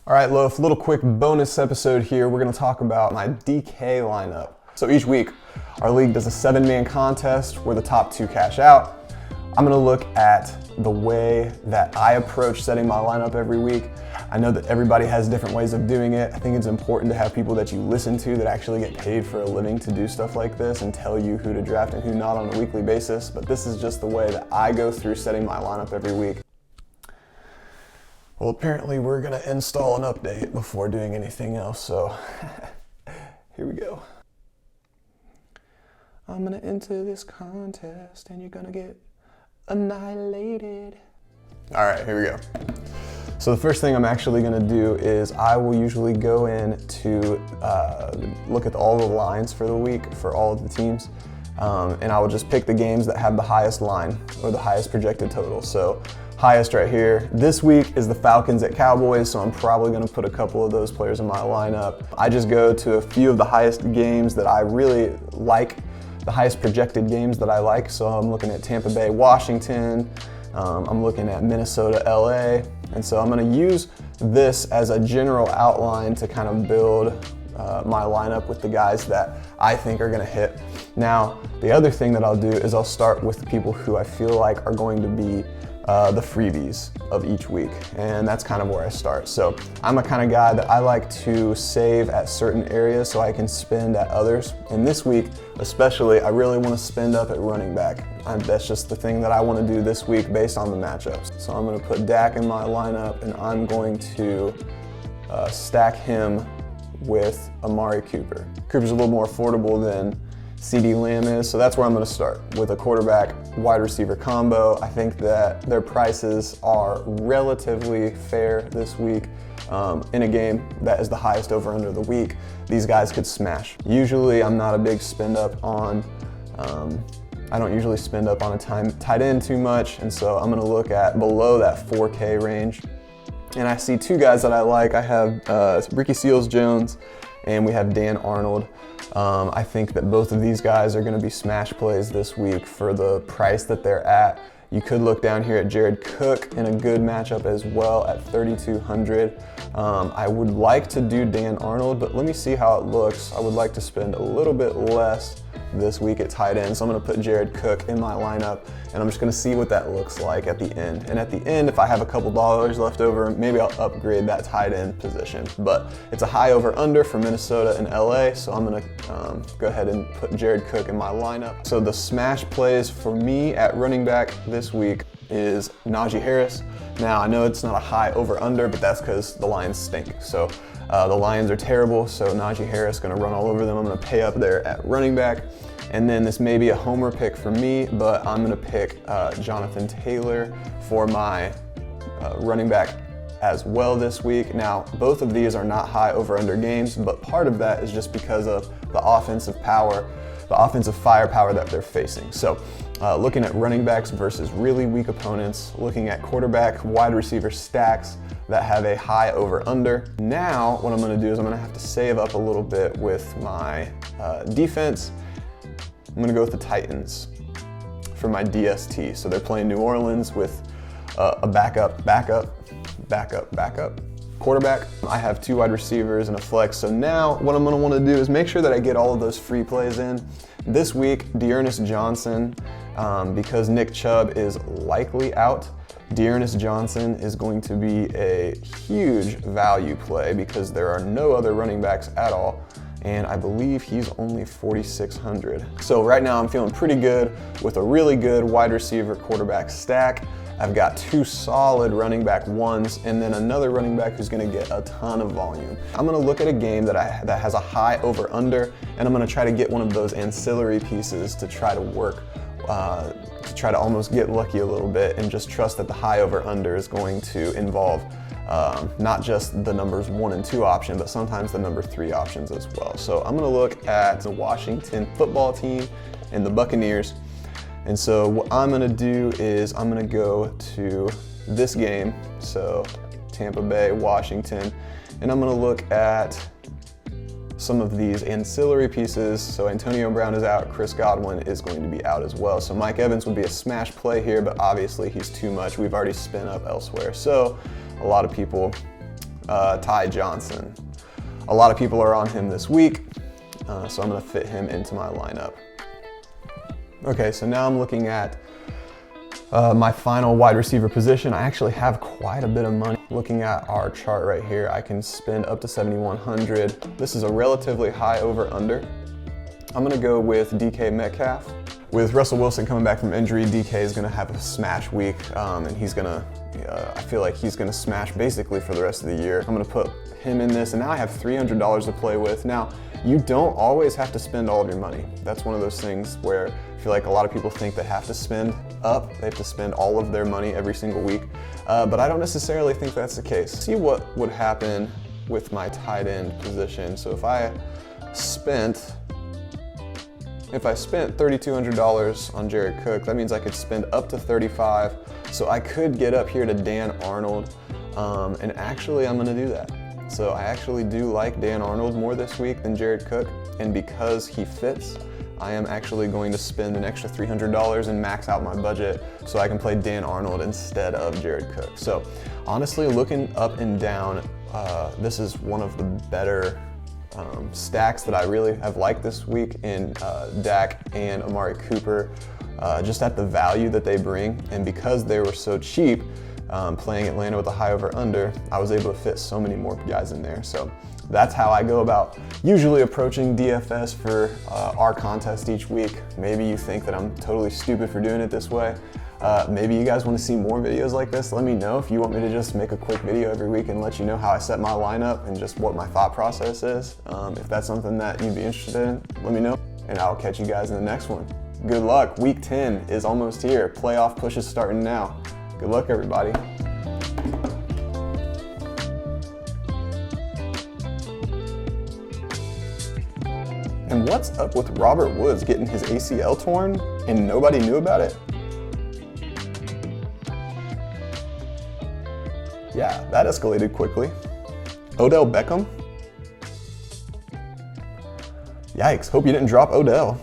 All right, Loaf, little quick bonus episode here. We're gonna talk about my DK lineup. So each week, our league does a 7-man contest where the top 2 cash out. I'm gonna look at the way that I approach setting my lineup every week. I know that everybody has different ways of doing it. I think it's important to have people that you listen to that actually get paid for a living to do stuff like this and tell you who to draft and who not on a weekly basis. But this is just the way that I go through setting my lineup every week. Well, apparently we're gonna install an update before doing anything else, so here we go. I'm gonna enter this contest and you're gonna get annihilated. All right, here we go. So the first thing I'm actually gonna do is I will usually go in to look at all the lines for the week for all of the teams. And I will just pick the games that have the highest line or the highest projected total. So highest right here. This week is the Falcons at Cowboys, so I'm probably gonna put a couple of those players in my lineup. I just go to a few of the highest games that I really like, the highest projected games that I like. So I'm looking at Tampa Bay, Washington. I'm looking at Minnesota, LA. And so I'm gonna use this as a general outline to kind of build my lineup with the guys that I think are gonna hit. Now, the other thing that I'll do is I'll start with the people who I feel like are going to be the freebies of each week, and that's kind of where I start. So I'm a kind of guy that I like to save at certain areas so I can spend at others. And this week, especially, I really want to spend up at running back. That's just the thing that I want to do this week based on the matchups. So I'm going to put Dak in my lineup, and I'm going to stack him with Amari Cooper. Cooper's a little more affordable than CD Lamb is, so that's where I'm going to start with a quarterback wide receiver combo. I think that their prices are relatively fair this week. In a game that is the highest over under the week, these guys could smash. Usually I'm not a big spend up on, I don't usually spend up on a tight end too much, and so I'm going to look at below that 4K range. And I see 2 guys that I like. I have Ricky Seals-Jones and we have Dan Arnold. I think that both of these guys are going to be smash plays this week for the price that they're at. You could look down here at Jared Cook in a good matchup as well at 3,200. I would like to do Dan Arnold, but let me see how it looks. I would like to spend a little bit less this week at tight end, so I'm going to put Jared Cook in my lineup, and I'm just going to see what that looks like at the end. And at the end, if I have a couple dollars left over, maybe I'll upgrade that tight end position. But it's a high over under for Minnesota and LA, so I'm going to go ahead and put Jared Cook in my lineup. So the smash plays for me at running back this week is Najee Harris. Now, I know it's not a high over under, but that's because the Lions stink. So the Lions are terrible, so Najee Harris going to run all over them. I'm going to pay up there at running back. And then this may be a homer pick for me, but I'm going to pick Jonathan Taylor for my running back as well this week. Now, both of these are not high over under games, but part of that is just because of the offensive power, the offensive firepower that they're facing. So looking at running backs versus really weak opponents, looking at quarterback, wide receiver stacks that have a high over under. Now, what I'm going to do is I'm going to have to save up a little bit with my defense. I'm going to go with the Titans for my DST. So they're playing New Orleans with a backup quarterback. I have 2 wide receivers and a flex. So now what I'm going to want to do is make sure that I get all of those free plays in. This week, Dearness Johnson, because Nick Chubb is likely out, Dearness Johnson is going to be a huge value play because there are no other running backs at all. And I believe he's only 4,600. So right now I'm feeling pretty good with a really good wide receiver quarterback stack. I've got 2 solid running back ones and then another running back who's gonna get a ton of volume. I'm gonna look at a game that has a high over under, and I'm gonna try to get one of those ancillary pieces to try to work, to try to almost get lucky a little bit and just trust that the high over under is going to involve not just the numbers 1 and 2 option, but sometimes the number 3 options as well. So I'm gonna look at the Washington football team and the Buccaneers. And so what I'm gonna do is I'm gonna go to this game, so Tampa Bay, Washington, and I'm gonna look at some of these ancillary pieces. So Antonio Brown is out, Chris Godwin is going to be out as well. So Mike Evans would be a smash play here, but obviously he's too much. We've already spent up elsewhere. So a lot of people Ty Johnson. A lot of people are on him this week, so I'm gonna fit him into my lineup. Okay, so now I'm looking at my final wide receiver position. I actually have quite a bit of money. Looking at our chart right here, I can spend up to 7,100. This is a relatively high over-under. I'm gonna go with DK Metcalf. With Russell Wilson coming back from injury, DK is gonna have a smash week, and he's gonna, I feel like he's gonna smash basically for the rest of the year. I'm gonna put him in this, and now I have $300 to play with. Now, you don't always have to spend all of your money. That's one of those things where I feel like a lot of people think they have to spend up, they have to spend all of their money every single week, but I don't necessarily think that's the case. See what would happen with my tight end position. So if I spent $3,200 on Jared Cook, that means I could spend up to $35. So I could get up here to Dan Arnold, and actually I'm gonna do that. So I actually do like Dan Arnold more this week than Jared Cook, and because he fits, I am actually going to spend an extra $300 and max out my budget so I can play Dan Arnold instead of Jared Cook. So honestly, looking up and down, this is one of the better stacks that I really have liked this week in Dak and Amari Cooper, just at the value that they bring. And because they were so cheap, playing Atlanta with a high over under, I was able to fit so many more guys in there. So that's how I go about usually approaching DFS for our contest each week. Maybe you think that I'm totally stupid for doing it this way. Maybe you guys want to see more videos like this. Let me know if you want me to just make a quick video every week and let you know how I set my lineup and just what my thought process is. If that's something that you'd be interested in, let me know, and I'll catch you guys in the next one. Good luck. Week 10 is almost here. Playoff push is starting now. Good luck, everybody. And what's up with Robert Woods getting his ACL torn and nobody knew about it? Yeah, that escalated quickly. Odell Beckham? Yikes, hope you didn't drop Odell.